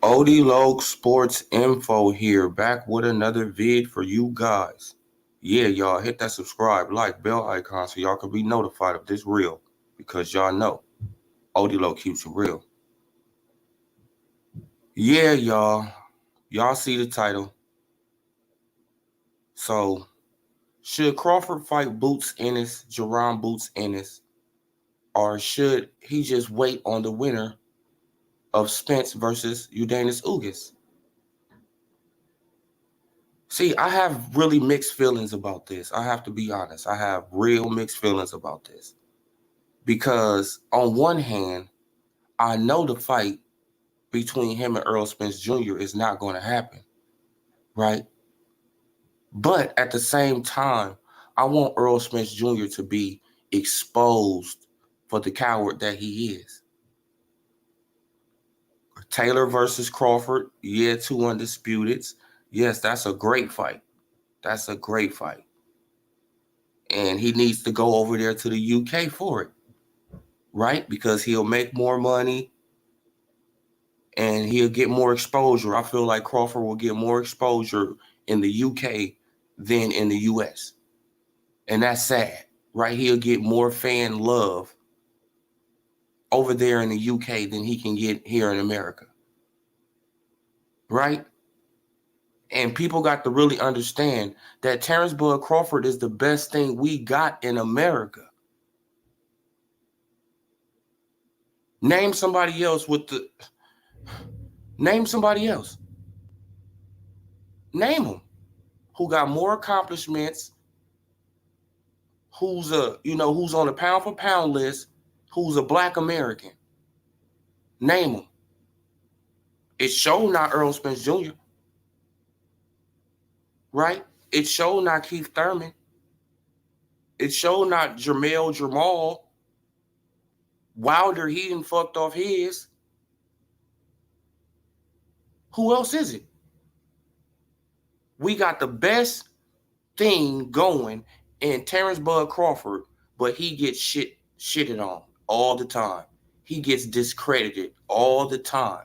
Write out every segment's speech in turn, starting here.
OdeeLoccSportsInfo here, back with another vid for you guys. Yeah, y'all, hit that subscribe, like, bell icon so y'all can be notified of this reel. Because y'all know, OdeeLoc keeps it real. Yeah, y'all see the title. So, should Crawford fight Boots Ennis, Jerron Boots Ennis, or should he just wait on the winner of Spence versus Ugas? See, I have really mixed feelings about this. I have to be honest. I have real mixed feelings about this. Because on one hand, I know the fight between him and Earl Spence Jr. is not going to happen, right? But at the same time, I want Earl Spence Jr. to be exposed for the coward that he is. Taylor versus Crawford, yeah, 2 undisputeds. Yes, that's a great fight. That's a great fight. And he needs to go over there to the UK for it, right? Because he'll make more money and he'll get more exposure. I feel like Crawford will get more exposure in the UK than in the US. And that's sad, right? He'll get more fan love over there in the UK than he can get here in America, right? And people got to really understand that Terrence Bud Crawford is the best thing we got in America. Name somebody else. Name them who got more accomplishments, who's on the pound for pound list, who's a Black American. Name them. It's sure not Earl Spence Jr., right? It's sure not Keith Thurman. It's sure not Jamal. Wilder, he done fucked off his. Who else is it? We got the best thing going in Terrence Bud Crawford, but he gets shitted on all the time. He gets discredited all the time.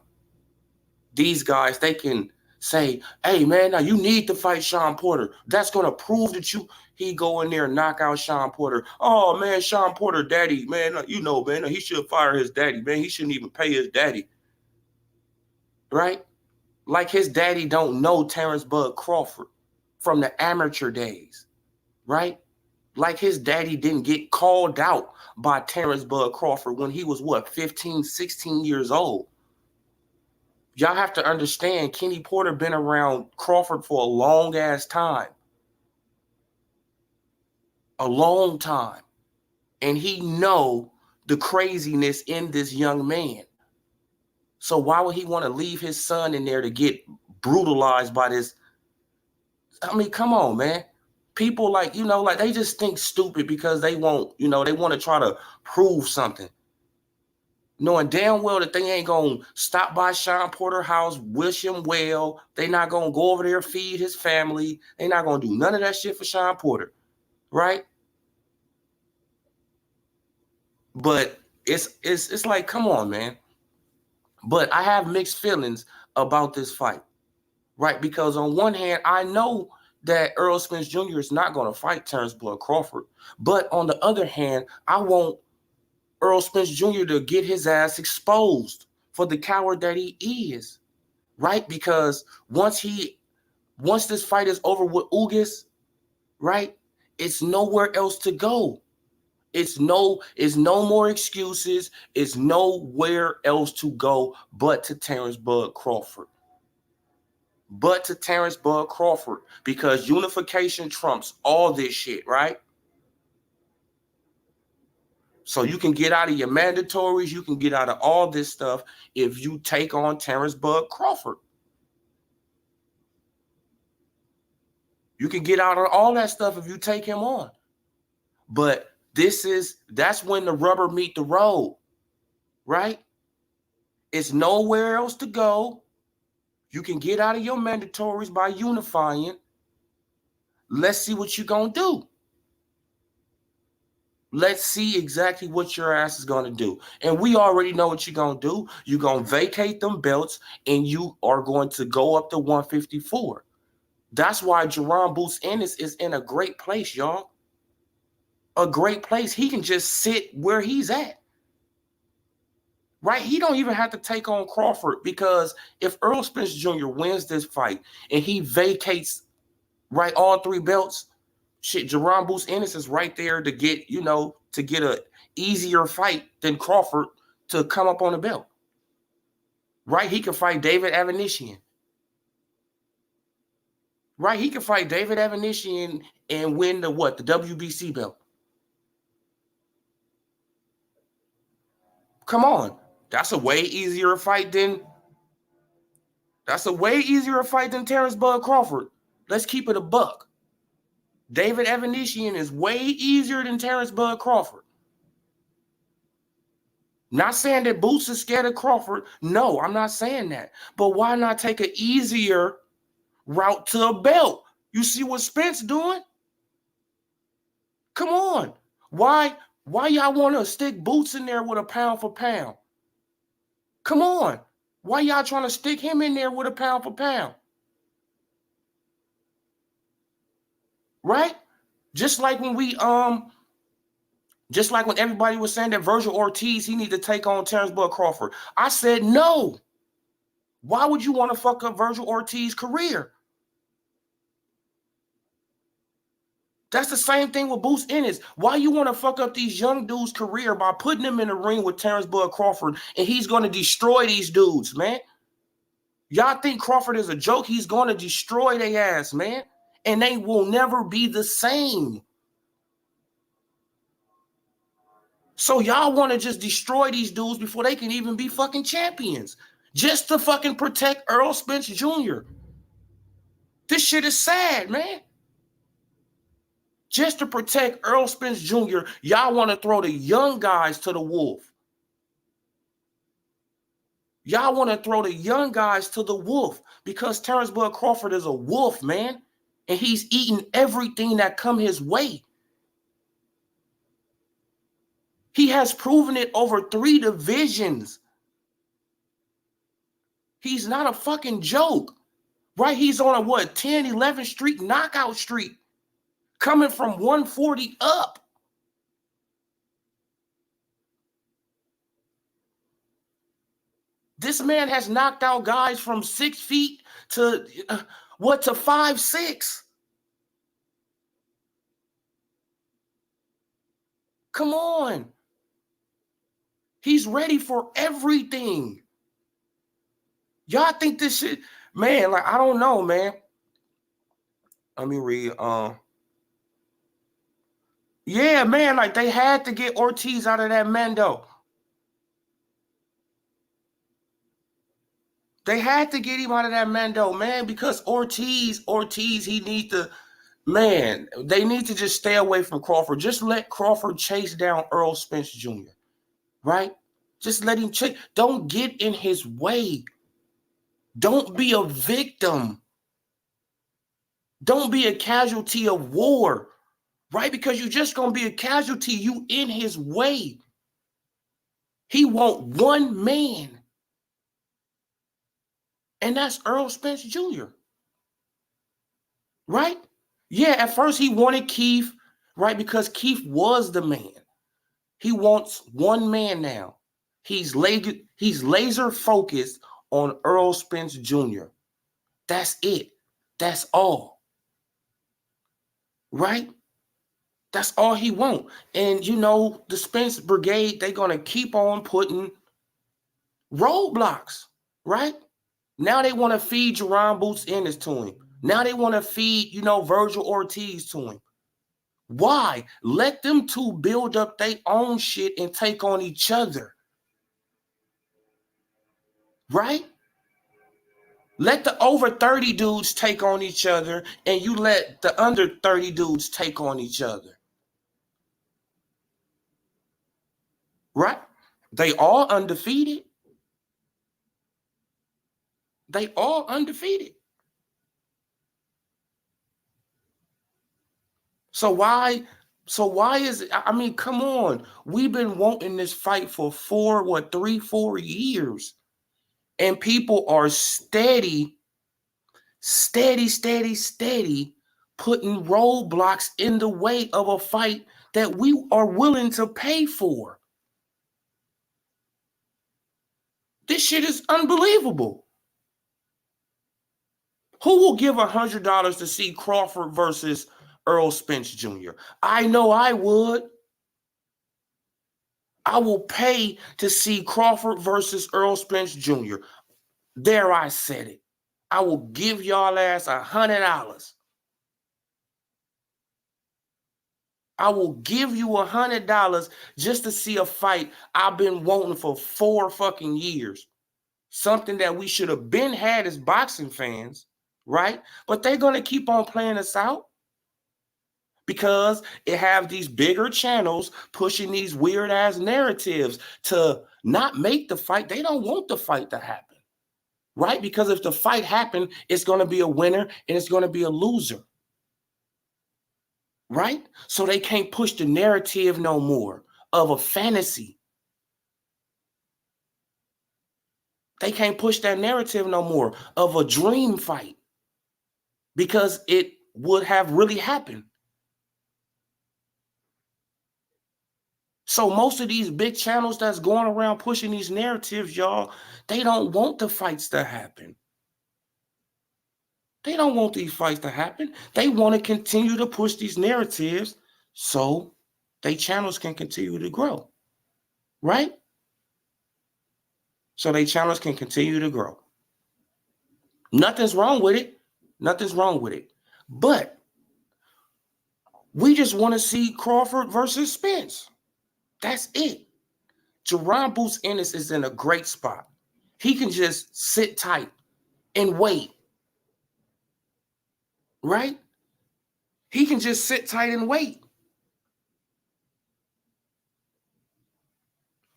These guys, they can say, hey, man, now you need to fight Sean Porter. That's going to prove that he go in there and knock out Sean Porter. Oh, man, Sean Porter, daddy, man, man, he should fire his daddy, man. He shouldn't even pay his daddy, right? Like his daddy don't know Terrence Bud Crawford from the amateur days, right? Like his daddy didn't get called out by Terrence Bud Crawford when he was, 15, 16 years old. Y'all have to understand, Kenny Porter been around Crawford for a long-ass time. A long time. And he know the craziness in this young man. So why would he want to leave his son in there to get brutalized by this? I mean, come on, man. People they just think stupid because they want to try to prove something. Knowing damn well that they ain't going to stop by Sean Porter's house, wish him well. They not going to go over there, feed his family. They not going to do none of that shit for Sean Porter, right? But it's like, come on, man. But I have mixed feelings about this fight, right? Because on one hand, I know that Earl Spence Jr. is not going to fight Terrence Bud Crawford. But on the other hand, I want Earl Spence Jr. to get his ass exposed for the coward that he is, right? Because once this fight is over with Ugas, right, it's nowhere else to go. It's no more excuses. It's nowhere else to go but to Terrence Bud Crawford. Because unification trumps all this shit, right? So you can get out of your mandatories, you can get out of all this stuff if you take on Terrence Bud Crawford. You can get out of all that stuff if you take him on. But that's when the rubber meet the road, right? It's nowhere else to go. You can get out of your mandatories by unifying. Let's see what you're going to do. Let's see exactly what your ass is going to do. And we already know what you're going to do. You're going to vacate them belts, and you are going to go up to 154. That's why Jerron Boots Ennis is in a great place, y'all. A great place. He can just sit where he's at. Right? He don't even have to take on Crawford, because if Earl Spence Jr. wins this fight and he vacates, right, all 3 belts, shit, Jerron Boots Ennis is right there to get, to get a easier fight than Crawford to come up on the belt. Right? He can fight David Avanesyan. Right? He can fight David Avanesyan and win the WBC belt. Come on. That's a way easier fight than Terrence Bud Crawford. Let's keep it a buck. David Avanesyan is way easier than Terrence Bud Crawford. Not saying that Boots is scared of Crawford. No, I'm not saying that. But why not take an easier route to a belt? You see what Spence doing? Come on. Why y'all want to stick Boots in there with a pound for pound? Come on. Why y'all trying to stick him in there with a pound for pound? Right? Just like when everybody was saying that Virgil Ortiz, he need to take on Terrence Bud Crawford. I said no. Why would you want to fuck up Virgil Ortiz's career? That's the same thing with Boots Ennis. Why you want to fuck up these young dudes' career by putting them in the ring with Terrence Bud Crawford, and he's going to destroy these dudes, man? Y'all think Crawford is a joke? He's going to destroy their ass, man. And they will never be the same. So y'all want to just destroy these dudes before they can even be fucking champions, just to fucking protect Earl Spence Jr. This shit is sad, man. Just to protect Earl Spence Jr., y'all want to throw the young guys to the wolf. Y'all want to throw the young guys to the wolf because Terrence Bud Crawford is a wolf, man. And he's eating everything that come his way. He has proven it over 3 divisions. He's not a fucking joke, right? He's on a 10, 11 streak knockout streak, coming from 140 up. This man has knocked out guys from 6 feet to to 5'6". Come on. He's ready for everything. Y'all think this shit, man, like, I don't know, man. Let me read. Yeah, man, like, they had to get Ortiz out of that Mendo. They had to get him out of that Mendo, man, because Ortiz, he needs to, man, they need to just stay away from Crawford. Just let Crawford chase down Earl Spence Jr., right? Just let him chase. Don't get in his way. Don't be a victim. Don't be a casualty of war, right? Because you're just going to be a casualty. You in his way. He want one man. And that's Earl Spence Jr., right? Yeah, at first he wanted Keith, right? Because Keith was the man. He wants one man now. He's laser focused on Earl Spence Jr. That's it. That's all. Right? That's all he wants. And, the Spence Brigade, they're going to keep on putting roadblocks, right? Now they want to feed Jerron Boots Ennis to him. Now they want to feed, Virgil Ortiz to him. Why? Let them two build up their own shit and take on each other. Right? Let the over 30 dudes take on each other, and you let the under 30 dudes take on each other. Right? They all undefeated. They all undefeated. So why So why is it? I mean, come on. We've been wanting this fight for 4 years. And people are steady putting roadblocks in the way of a fight that we are willing to pay for. This shit is unbelievable. Who will give $100 to see Crawford versus Earl Spence Jr.? I know I would. I will pay to see Crawford versus Earl Spence Jr. There, I said it. I will give y'all ass $100. I will give you $100 just to see a fight I've been wanting for 4 fucking years. Something that we should have been had as boxing fans, right? But they're going to keep on playing us out because it have these bigger channels pushing these weird ass narratives to not make the fight. They don't want the fight to happen, right? Because if the fight happened, it's going to be a winner and it's going to be a loser. Right? So they can't push the narrative no more of a fantasy. They can't push that narrative no more of a dream fight because it would have really happened. So most of these big channels that's going around pushing these narratives, y'all, they don't want the fights to happen. They don't want these fights to happen. They want to continue to push these narratives so their channels can continue to grow. Right? So their channels can continue to grow. Nothing's wrong with it. Nothing's wrong with it. But we just want to see Crawford versus Spence. That's it. Jerron Boots Ennis is in a great spot. He can just sit tight and wait. Right? He can just sit tight and wait.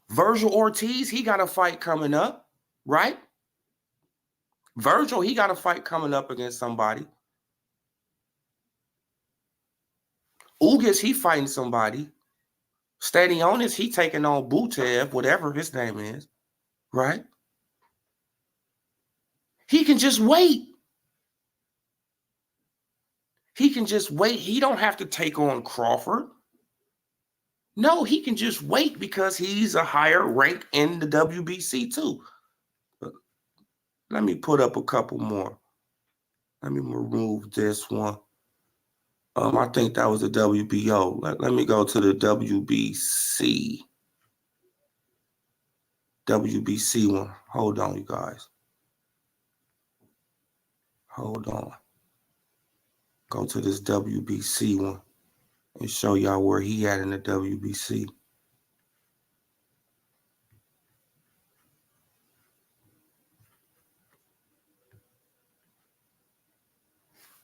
Virgil Ortiz, he got a fight coming up, right? Virgil, he got a fight coming up against somebody. Ugas, he fighting somebody. Stadionis, he taking on Butev, whatever his name is, right? He can just wait. He can just wait. He don't have to take on Crawford. No, he can just wait because he's a higher rank in the WBC too. But let me put up a couple more. Let me remove this one. I think that was the WBO. Let me go to the WBC. WBC one. Hold on, you guys. Hold on. Go to this WBC one and show y'all where he at in the WBC.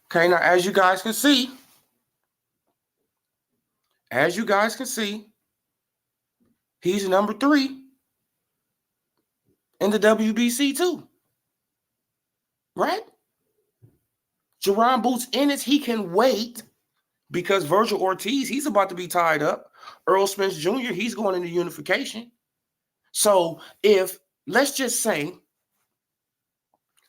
Okay, now as you guys can see, he's number 3 in the WBC too. Right? Jerron Boots Ennis, he can wait because Virgil Ortiz, he's about to be tied up. Earl Spence Jr., he's going into unification. So if, let's just say,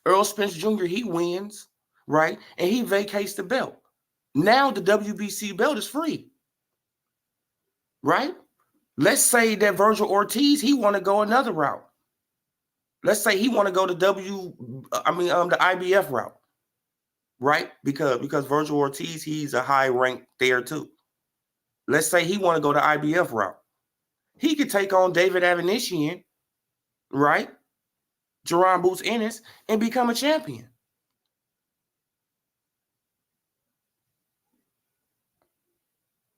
Earl Spence Jr., he wins, right? And he vacates the belt. Now the WBC belt is free. Right? Let's say that Virgil Ortiz, he want to go another route. Let's say he want to go to the IBF route. Right? Because Virgil Ortiz, he's a high rank there too. Let's say he want to go to IBF route. He could take on David Avanesyan, right? Jerron Boots Ennis, and become a champion.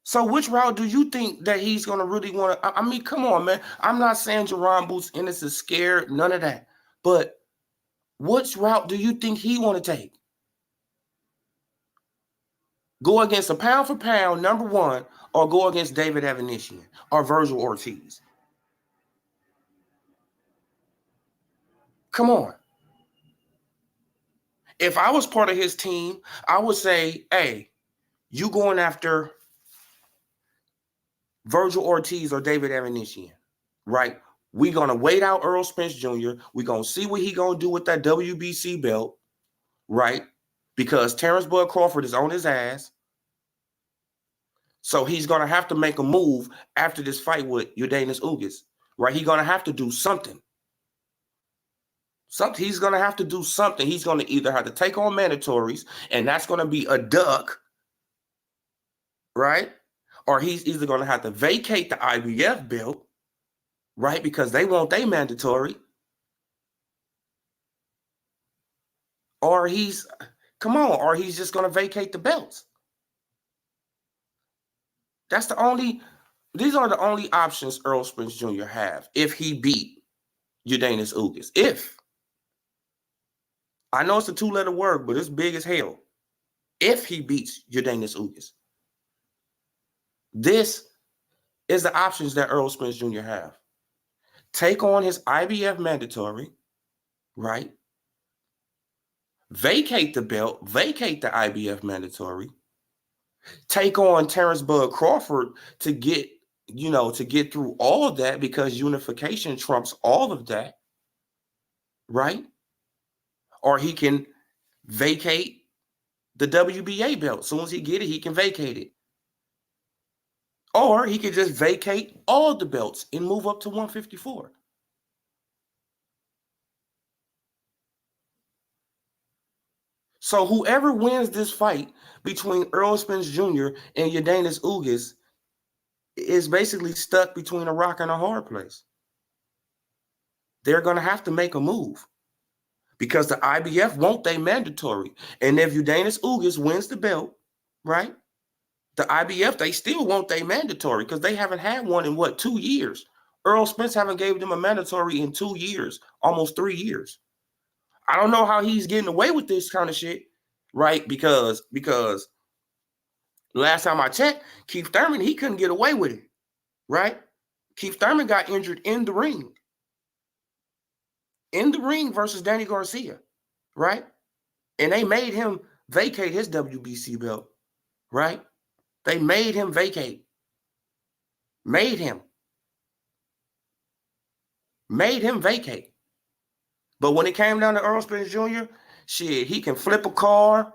So which route do you think that he's going to really want to? I mean, come on, man. I'm not saying Jerron Boots Ennis is scared, none of that. But which route do you think he want to take? Go against a pound for pound, number 1, or go against David Avanesyan or Virgil Ortiz? Come on. If I was part of his team, I would say, hey, you going after Virgil Ortiz or David Aronician, right? We're going to wait out Earl Spence Jr. We're going to see what he going to do with that WBC belt, right? Because Terrence Bud Crawford is on his ass. So he's going to have to make a move after this fight with Ugas Ugas, right? He's going to have to do something. He's going to have to do something. He's going to either have to take on mandatories, and that's going to be a duck, right? Or he's either going to have to vacate the IBF belt, right? Because they want their mandatory. Or he's just going to vacate the belts. These are the only options Earl Spence Jr. have if he beat Ugas Ugas. If. I know it's a 2-letter word, but it's big as hell. If he beats Ugas Ugas. This is the options that Earl Spence Jr. have. Take on his IBF mandatory, right? Vacate the belt, vacate the IBF mandatory. Take on Terrence Bud Crawford to get through all of that, because unification trumps all of that, right? Or he can vacate the WBA belt. As soon as he get it, he can vacate it. Or he could just vacate all the belts and move up to 154. So whoever wins this fight between Earl Spence Jr. and Ugas Ugas is basically stuck between a rock and a hard place. They're going to have to make a move because the IBF won't they mandatory. And if Ugas Ugas wins the belt, right, the IBF, they still won't they mandatory because they haven't had one in, 2 years? Earl Spence haven't gave them a mandatory in 2 years, almost 3 years. I don't know how he's getting away with this kind of shit, right? Because last time I checked, Keith Thurman, he couldn't get away with it, right? Keith Thurman got injured in the ring. In the ring versus Danny Garcia, right? And they made him vacate his WBC belt, right? They made him vacate. Made him vacate. But when it came down to Earl Spence Jr., shit, he can flip a car,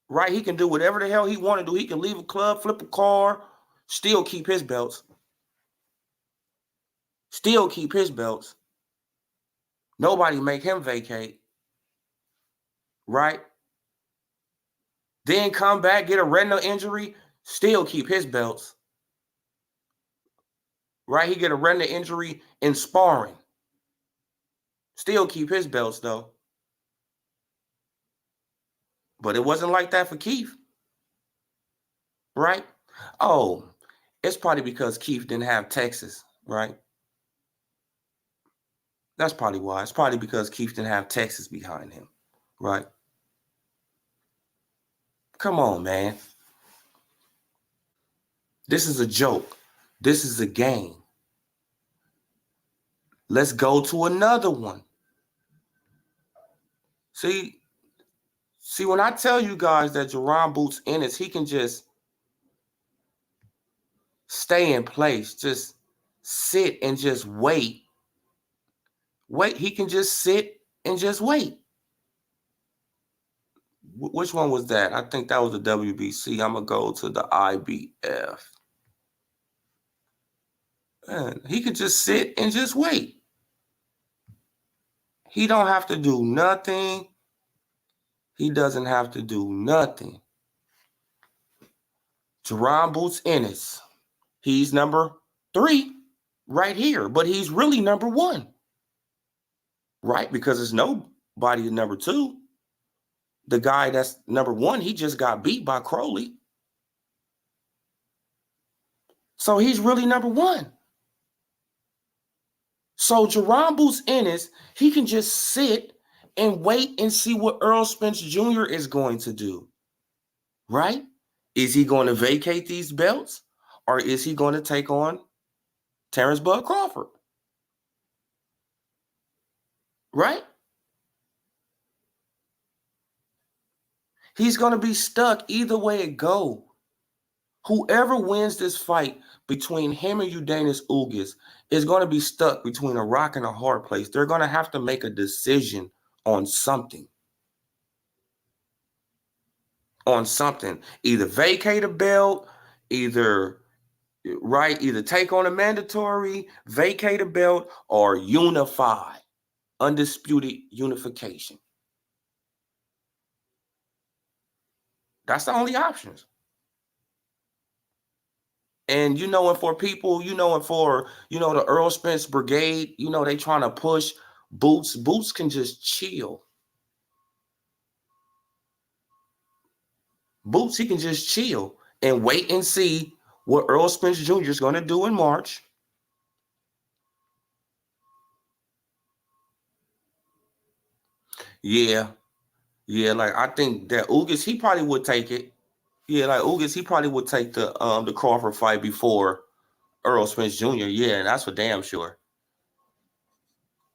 right? He can do whatever the hell he want to do. He can leave a club, flip a car, still keep his belts. Still keep his belts. Nobody make him vacate, right? Then come back, get a retinal injury, still keep his belts. Right? He get a retinal injury in sparring. Still keep his belts, though. But it wasn't like that for Keith. Right? Oh, it's probably because Keith didn't have Texas, right? That's probably why. It's probably because Keith didn't have Texas behind him, right? Come on, man. This is a joke. This is a game. Let's go to another one. See, when I tell you guys that Jerron Boots Ennis, he can just stay in place, just sit and just wait. He can just sit and just wait. Which one was that? I think that was the WBC. I'm going to go to the IBF. Man, he could just sit and just wait. He don't have to do nothing. He doesn't have to do nothing. Jerron Boots Ennis. He's number 3 right here, but he's really number 1. Right? Because there's nobody number 2. The guy that's number 1, he just got beat by Crowley. So he's really number 1. So Jerron Boots Ennis, he can just sit and wait and see what Earl Spence Jr. is going to do. Right? Is he going to vacate these belts? Or is he going to take on Terrence Bud Crawford? Right? He's going to be stuck either way it go. Whoever wins this fight between him and Ugas is going to be stuck between a rock and a hard place. They're going to have to make a decision on something. Either vacate a belt, either take on a mandatory, vacate a belt, or unify. Undisputed unification. That's the only options. And and for people, and for the Earl Spence brigade, they trying to push Boots. Boots can just chill. Boots, he can just chill and wait and see what Earl Spence Jr. is going to do in March. Yeah, like I think that Ugas, he probably would take it. Yeah, like Ugas, he probably would take the Crawford fight before Earl Spence Jr. Yeah, that's for damn sure.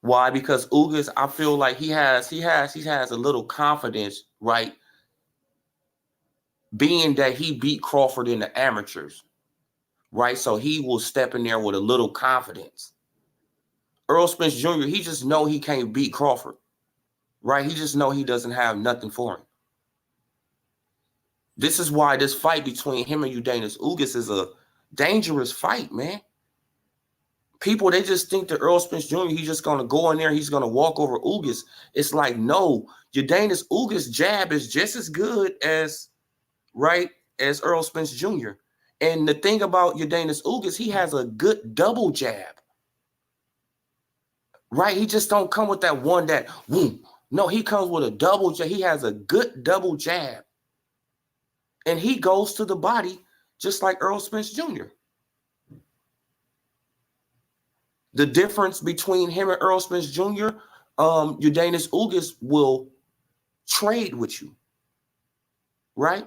Why? Because Ugas, I feel like he has a little confidence, right? Being that he beat Crawford in the amateurs, right? So he will step in there with a little confidence. Earl Spence Jr., he just know he can't beat Crawford, right? He just know he doesn't have nothing for him. This is why this fight between him and Ugas is a dangerous fight, man. People, they just think that Earl Spence Jr., he's just going to go in there, he's going to walk over Ugas. It's like, no, Ugas' jab is just as good as Earl Spence Jr. And the thing about Ugas, he has a good double jab. Right? He just don't come with that one that, whoom. No, he comes with a double jab. He has a good double jab. And he goes to the body just like Earl Spence Jr. The difference between him and Earl Spence Jr., Ugas will trade with you. Right?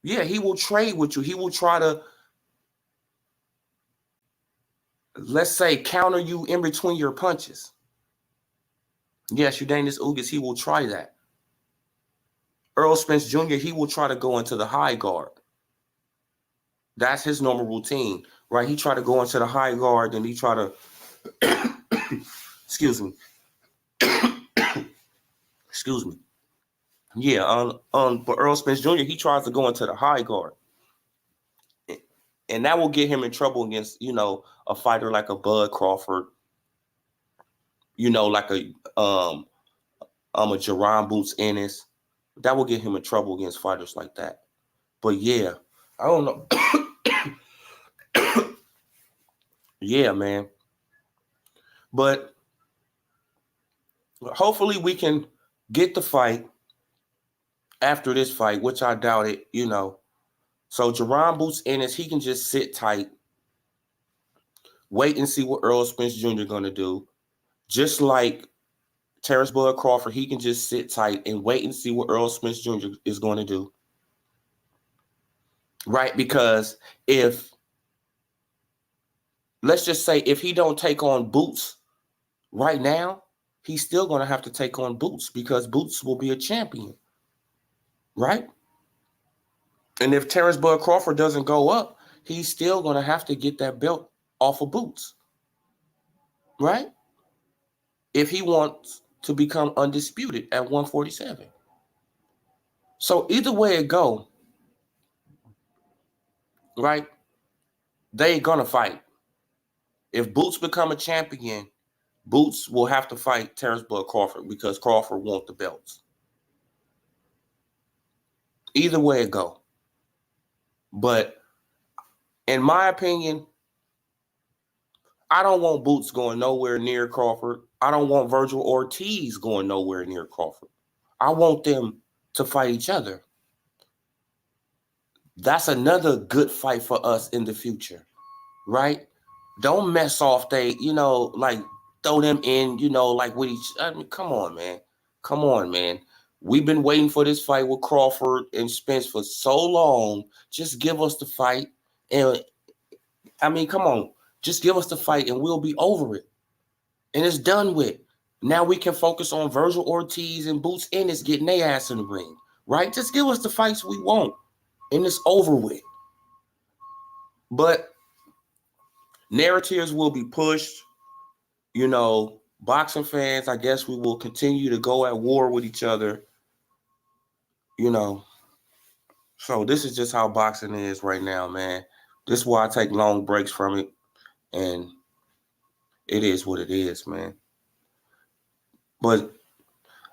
Yeah, he will trade with you. He will try to, let's say, counter you in between your punches. Yes, Ugas, he will try that. Earl Spence Jr., he will try to go into the high guard. That's his normal routine, right? He try to go into the high guard, and he try to, excuse me. Excuse me. Yeah, but Earl Spence Jr., he tries to go into the high guard. And that will get him in trouble against, a fighter like a Bud Crawford, like a Jerron Boots Ennis. That will get him in trouble against fighters like that. But yeah, I don't know. Yeah, man. But hopefully we can get the fight after this fight, which I doubt it, So Jerron Boots Ennis, he can just sit tight, wait and see what Earl Spence Jr. going to do. Just like Terrence Bud Crawford, he can just sit tight and wait and see what Earl Spence Jr. is going to do. Right? Because let's just say, if he don't take on Boots right now, he's still going to have to take on Boots because Boots will be a champion. Right? And if Terrence Bud Crawford doesn't go up, he's still going to have to get that belt off of Boots. Right? If he wants to become undisputed at 147. So either way it go, right, they ain't going to fight. If Boots become a champion, Boots will have to fight Terrence Bud Crawford because Crawford wants the belts. Either way it go. But in my opinion, I don't want Boots going nowhere near Crawford. I don't want Virgil Ortiz going nowhere near Crawford. I want them to fight each other. That's another good fight for us in the future, right? Don't mess off like throw them in, like with each. I mean, come on, man. Come on, man. We've been waiting for this fight with Crawford and Spence for so long. Just give us the fight. And I mean, come on. Just give us the fight and we'll be over it. And it's done with. Now we can focus on Virgil Ortiz and Boots Ennis getting their ass in the ring, right? Just give us the fights we want. And it's over with. But narratives will be pushed. You know, boxing fans, I guess we will continue to go at war with each other. You know, so this is just how boxing is right now, man. This is why I take long breaks from it. And it is what it is, man. But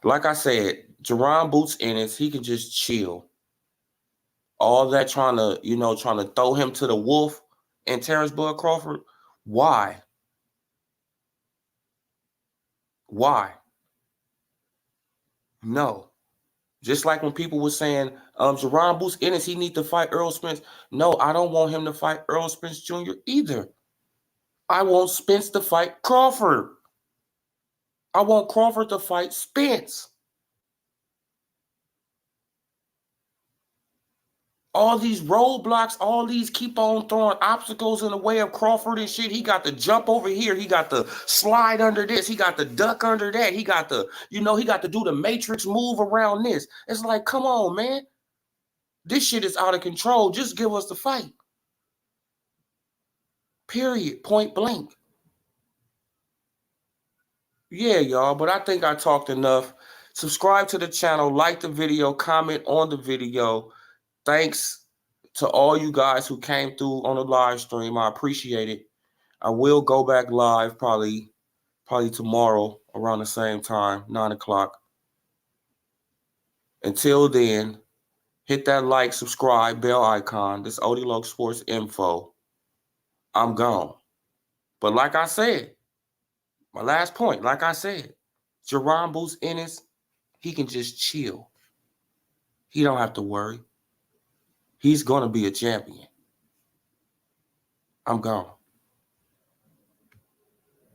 like I said, Jerron Boots Ennis, he can just chill. All that trying to throw him to the wolf and Terrence Bud Crawford. Why? Why? No. Just like when people were saying, Jerron Boots Ennis, he need to fight Earl Spence. No, I don't want him to fight Earl Spence Jr. either. I want Spence to fight Crawford. I want Crawford to fight Spence. All these roadblocks, all these keep on throwing obstacles in the way of Crawford and shit. He got to jump over here. He got to slide under this. He got to duck under that. He got to, he got to do the matrix move around this. It's like, come on, man. This shit is out of control. Just give us the fight. Period. Point blank. Yeah, y'all, but I think I talked enough. Subscribe to the channel, like the video, comment on the video. Thanks to all you guys who came through on the live stream. I appreciate it. I will go back live probably tomorrow around the same time, 9 o'clock. Until then, hit that like, subscribe, bell icon. This OdeeLoccSportsInfo. I'm gone. But like I said, my last point, like I said, Jerron Boots Ennis, he can just chill. He don't have to worry. He's going to be a champion. I'm gone.